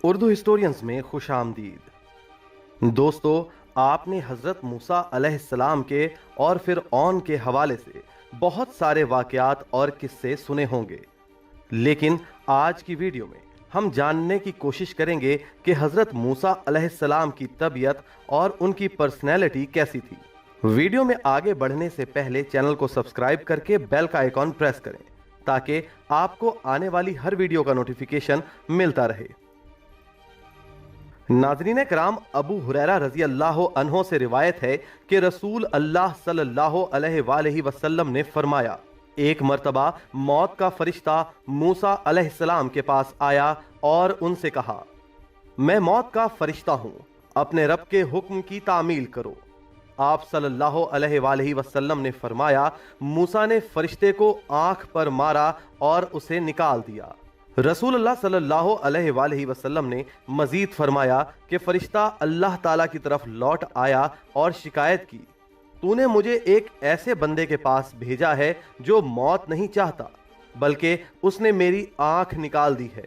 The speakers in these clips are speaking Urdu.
اردو ہسٹورینز میں خوش آمدید۔ دوستو، آپ نے حضرت موسیٰ علیہ السلام کے اور فرعون کے حوالے سے بہت سارے واقعات اور قصے سنے ہوں گے، لیکن آج کی ویڈیو میں ہم جاننے کی کوشش کریں گے کہ حضرت موسیٰ علیہ السلام کی طبیعت اور ان کی پرسنالٹی کیسی تھی۔ ویڈیو میں آگے بڑھنے سے پہلے چینل کو سبسکرائب کر کے بیل کا آئیکن پریس کریں تاکہ آپ کو آنے والی ہر ویڈیو کا نوٹیفیکیشن ملتا رہے۔ ناظرین کرام، ابو ہریرہ رضی اللہ عنہ سے روایت ہے کہ رسول اللہ صلی اللہ علیہ وآلہ وسلم نے فرمایا، ایک مرتبہ موت کا فرشتہ موسیٰ علیہ السلام کے پاس آیا اور ان سے کہا، میں موت کا فرشتہ ہوں، اپنے رب کے حکم کی تعمیل کرو۔ آپ صلی اللہ علیہ وآلہ وسلم نے فرمایا، موسیٰ نے فرشتے کو آنکھ پر مارا اور اسے نکال دیا۔ رسول اللہ صلی اللہ علیہ وآلہ وسلم نے مزید فرمایا کہ فرشتہ اللہ تعالیٰ کی طرف لوٹ آیا اور شکایت کی، تو نے مجھے ایک ایسے بندے کے پاس بھیجا ہے جو موت نہیں چاہتا، بلکہ اس نے میری آنکھ نکال دی ہے۔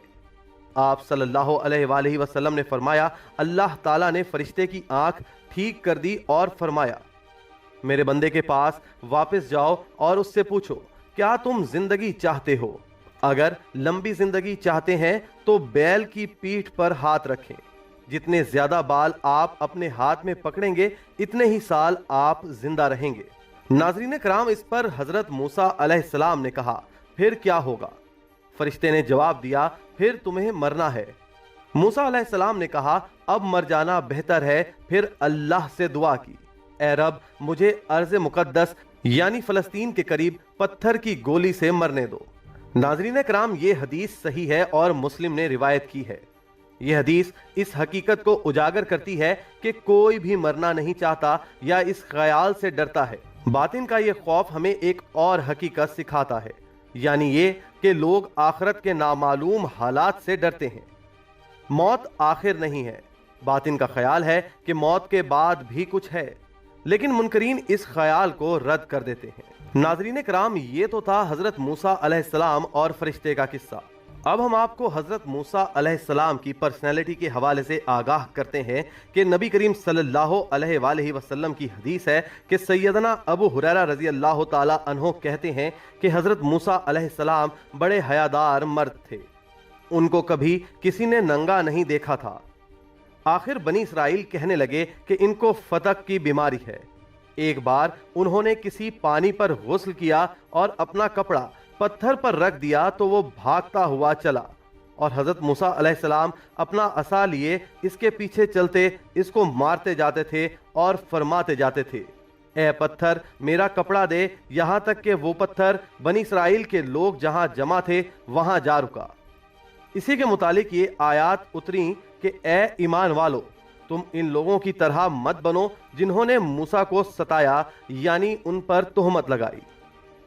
آپ صلی اللہ علیہ وآلہ وسلم نے فرمایا، اللہ تعالیٰ نے فرشتے کی آنکھ ٹھیک کر دی اور فرمایا، میرے بندے کے پاس واپس جاؤ اور اس سے پوچھو، کیا تم زندگی چاہتے ہو؟ اگر لمبی زندگی چاہتے ہیں تو بیل کی پیٹھ پر ہاتھ رکھیں، جتنے زیادہ بال آپ اپنے ہاتھ میں پکڑیں گے اتنے ہی سال آپ زندہ رہیں گے۔ ناظرین کرام، اس پر حضرت موسیٰ علیہ السلام نے کہا، پھر کیا ہوگا؟ فرشتے نے جواب دیا، پھر تمہیں مرنا ہے۔ موسیٰ علیہ السلام نے کہا، اب مر جانا بہتر ہے۔ پھر اللہ سے دعا کی، اے رب، مجھے ارض مقدس یعنی فلسطین کے قریب پتھر کی گولی سے مرنے دو۔ ناظرین کرام، یہ حدیث صحیح ہے اور مسلم نے روایت کی ہے۔ یہ حدیث اس حقیقت کو اجاگر کرتی ہے کہ کوئی بھی مرنا نہیں چاہتا یا اس خیال سے ڈرتا ہے۔ باطن کا یہ خوف ہمیں ایک اور حقیقت سکھاتا ہے، یعنی یہ کہ لوگ آخرت کے نامعلوم حالات سے ڈرتے ہیں۔ موت آخر نہیں ہے۔ باطن کا خیال ہے کہ موت کے بعد بھی کچھ ہے، لیکن منکرین اس خیال کو رد کر دیتے ہیں۔ ناظرین کرام، یہ تو تھا حضرت موسیٰ علیہ السلام اور فرشتے کا قصہ۔ اب ہم آپ کو حضرت موسیٰ علیہ السلام کی پرسنالٹی کے حوالے سے آگاہ کرتے ہیں کہ نبی کریم صلی اللہ علیہ وآلہ وسلم کی حدیث ہے کہ سیدنا ابو ہریرہ رضی اللہ تعالی عنہ کہتے ہیں کہ حضرت موسیٰ علیہ السلام بڑے حیادار مرد تھے، ان کو کبھی کسی نے ننگا نہیں دیکھا تھا۔ آخر بنی اسرائیل کہنے لگے کہ ان کو فتق کی بیماری ہے۔ ایک بار انہوں نے کسی پانی پر غسل کیا اور اپنا کپڑا پتھر پر رکھ دیا تو وہ بھاگتا ہوا چلا، اور حضرت موسیٰ علیہ السلام اپنا عصا لیے اس کے پیچھے چلتے اس کو مارتے جاتے تھے اور فرماتے جاتے تھے، اے پتھر میرا کپڑا دے، یہاں تک کہ وہ پتھر بنی اسرائیل کے لوگ جہاں جمع تھے وہاں جا رکا۔ اسی کے متعلق یہ آیات اتریں کہ اے ایمان والو، تم ان لوگوں کی طرح مت بنو جنہوں نے موسیٰ کو ستایا، یعنی ان پر تہمت لگائی۔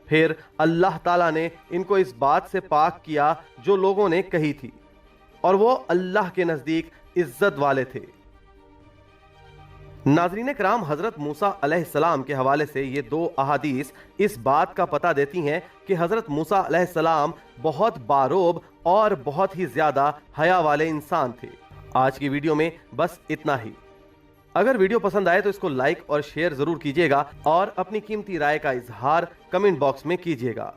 پھر اللہ تعالیٰ نے ان کو اس بات سے پاک کیا جو لوگوں نے کہی تھی، اور وہ اللہ کے نزدیک عزت والے تھے۔ ناظرین کرام، حضرت موسیٰ علیہ السلام کے حوالے سے یہ دو احادیث اس بات کا پتہ دیتی ہیں کہ حضرت موسیٰ علیہ السلام بہت باروب اور بہت ہی زیادہ حیا والے انسان تھے۔ آج کی ویڈیو میں بس اتنا ہی۔ اگر ویڈیو پسند آئے تو اس کو لائک اور شیئر ضرور کیجیے گا، اور اپنی قیمتی رائے کا اظہار کمنٹ باکس میں کیجیے گا۔